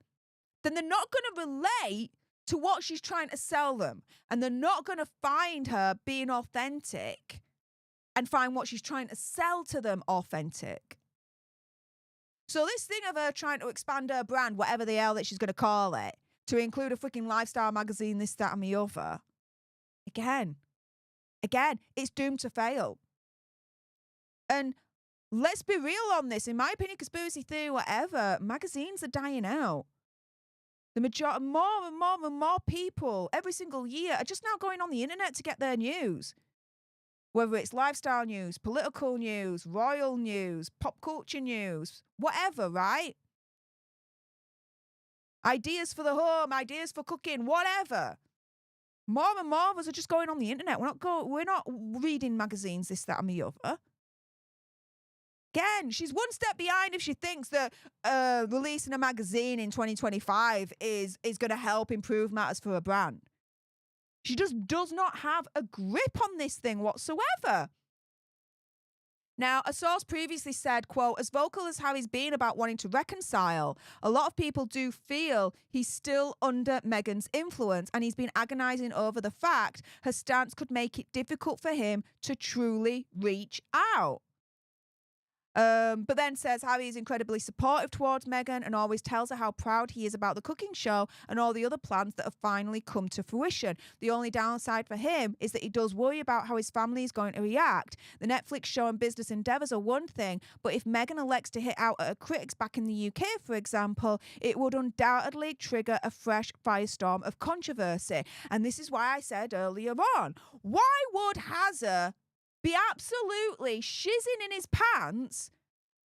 then they're not going to relate to what she's trying to sell them. And they're not going to find her being authentic and find what she's trying to sell to them authentic. So this thing of her trying to expand her brand, whatever the hell that she's going to call it, to include a freaking lifestyle magazine, this, that, and the other, again, it's doomed to fail. And let's be real on this. In my opinion, conspiracy theory, whatever, magazines are dying out. The majority, more and more people every single year are just now going on the internet to get their news. Whether it's lifestyle news, political news, royal news, pop culture news, whatever, right? Ideas for the home, ideas for cooking, whatever. More and more of us are just going on the internet. We're not reading magazines, this, that, and the other. Again, she's one step behind if she thinks that releasing a magazine in 2025 is going to help improve matters for her brand. She just does not have a grip on this thing whatsoever. Now, a source previously said, quote, as vocal as Harry's been about wanting to reconcile, a lot of people do feel he's still under Meghan's influence, and he's been agonising over the fact her stance could make it difficult for him to truly reach out. But then says Harry is incredibly supportive towards Meghan and always tells her how proud he is about the cooking show and all the other plans that have finally come to fruition. The only downside for him is that he does worry about how his family is going to react. The Netflix show and business endeavours are one thing, but if Meghan elects to hit out at her critics back in the UK, for example, it would undoubtedly trigger a fresh firestorm of controversy. And this is why I said earlier on, why would Hazza be absolutely shizzing in his pants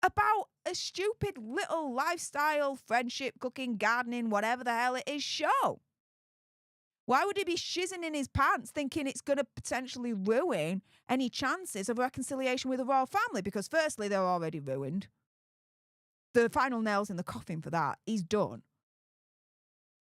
about a stupid little lifestyle, friendship, cooking, gardening, whatever the hell it is show? Why would he be shizzing in his pants thinking it's going to potentially ruin any chances of reconciliation with the royal family? Because firstly, they're already ruined. The final nail's in the coffin for that. He's done.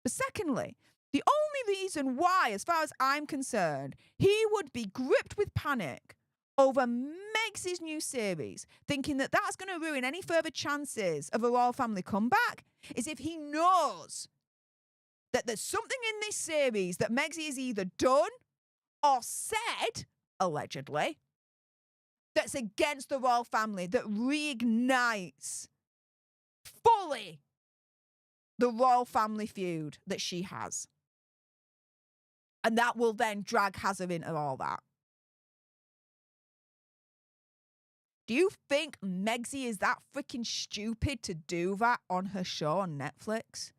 But secondly, the only reason why, as far as I'm concerned, he would be gripped with panic over Meg's new series, thinking that that's going to ruin any further chances of a royal family comeback, is if he knows that there's something in this series that Meg's is either done or said, allegedly, that's against the royal family, that reignites fully the royal family feud that she has. And that will then drag Hazza into all that. Do you think Megsy is that freaking stupid to do that on her show on Netflix?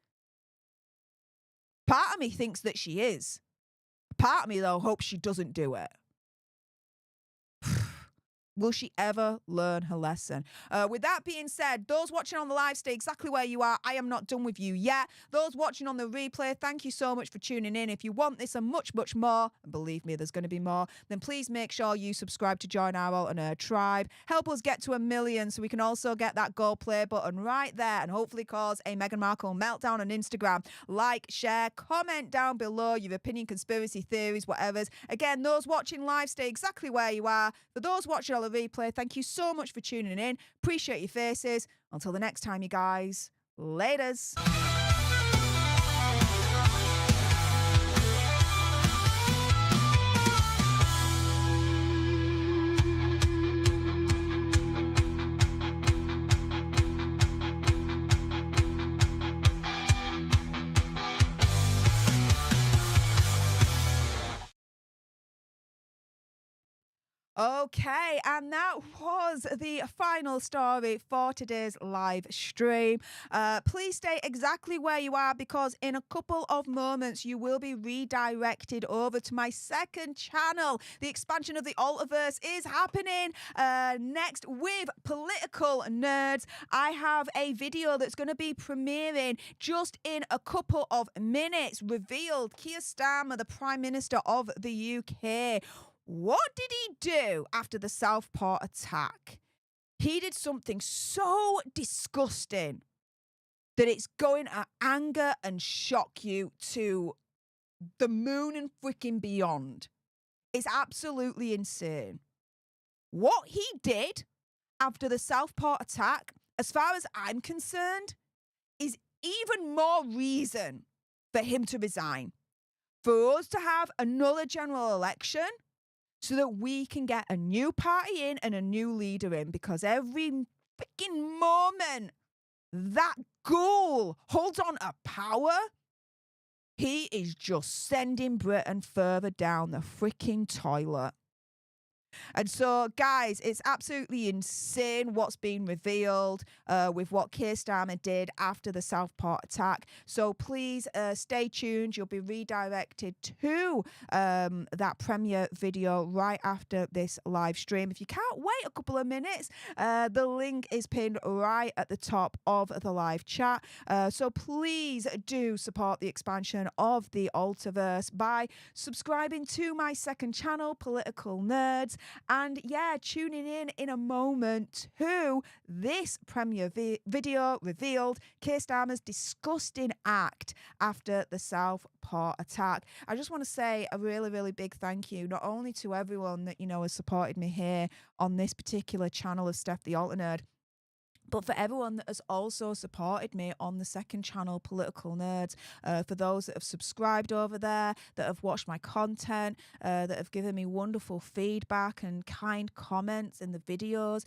Part of me thinks that she is. Part of me, though, hopes she doesn't do it. Will she ever learn her lesson? With that being said, those watching on the live, stay exactly where you are. I am not done with you yet. Those watching on the replay, thank you so much for tuning in. If you want this and much, much more, and believe me, there's going to be more, then please make sure you subscribe to join our alternate tribe. Help us get to 1 million so we can also get that go play button right there and hopefully cause a Meghan Markle meltdown on Instagram. Like, share, comment down below your opinion, conspiracy theories, whatever's. Again, those watching live, stay exactly where you are. For those watching on the replay, thank you so much for tuning in. Appreciate your faces. Until the next time, you guys. Laters. Okay, and that was the final story for today's live stream. Please stay exactly where you are because in a couple of moments you will be redirected over to my second channel. The expansion of the Altaverse is happening next with Political Nerds. I have a video that's going to be premiering just in a couple of minutes. Revealed Keir Starmer, the Prime Minister of the UK. What did he do after the Southport attack? He did something so disgusting that it's going to anger and shock you to the moon and freaking beyond. It's absolutely insane. What he did after the Southport attack, as far as I'm concerned, is even more reason for him to resign. For us to have another general election, so that we can get a new party in and a new leader in, because every freaking moment that ghoul holds on to power, he is just sending Britain further down the freaking toilet. And so, guys, it's absolutely insane what's been revealed with what Keir Starmer did after the Southport attack. So please stay tuned. You'll be redirected to that premiere video right after this live stream. If you can't wait a couple of minutes, the link is pinned right at the top of the live chat. So please do support the expansion of the Altaverse by subscribing to my second channel, Political Nerds. And yeah, tuning in a moment to this premiere video revealed Keir Starmer's disgusting act after the Southport attack. I just want to say a really, really big thank you, not only to everyone that, has supported me here on this particular channel of Stef the Alternate, but for everyone that has also supported me on the second channel, Political Nerds, for those that have subscribed over there, that have watched my content, that have given me wonderful feedback and kind comments in the videos.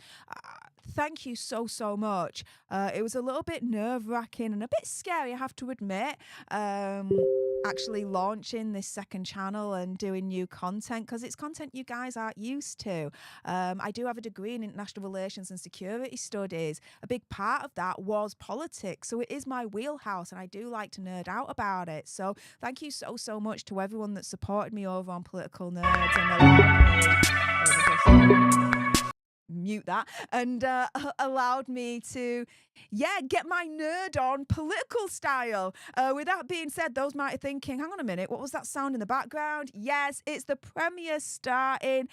Thank you so much. It was a little bit nerve-wracking and a bit scary, I have to admit, actually launching this second channel and doing new content because it's content you guys aren't used to. I do have a degree in international relations and security studies. A big part of that was politics, so it is my wheelhouse, and I do like to nerd out about it. So thank you so much to everyone that supported me over on Political Nerds and allowed me mute that and allowed me to get my nerd on political style. With that being said, those might be thinking, hang on a minute, what was that sound in the background? Yes, it's the premiere starting,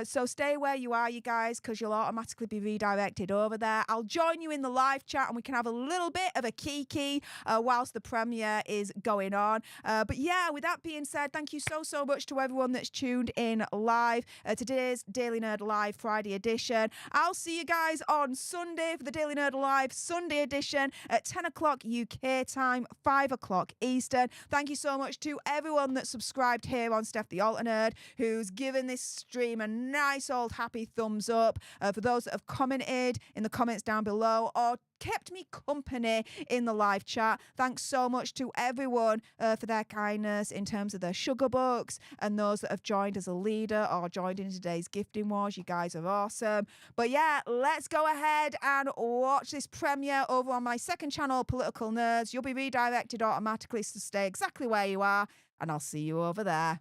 so stay where you are, you guys, because you'll automatically be redirected over there. I'll join you in the live chat and we can have a little bit of a kiki whilst the premiere is going on. But yeah, with that being said, thank you so much to everyone that's tuned in live. Today's Daily Nerd Live Friday edition. I'll see you guys on Sunday for the Daily Nerd Live Sunday edition at 10 o'clock UK time, 5 o'clock Eastern. Thank you so much to everyone that subscribed here on Stef the Alter Nerd, who's given this stream a nice old happy thumbs up. For those that have commented in the comments down below or kept me company in the live chat, thanks so much to everyone for their kindness in terms of their sugar bucks, and those that have joined as a leader or joined in today's gifting wars. You guys are awesome. But yeah, let's go ahead and watch this premiere over on my second channel, Political Nerds. You'll be redirected automatically, so stay exactly where you are, and I'll see you over there.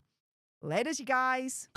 Laters, you guys.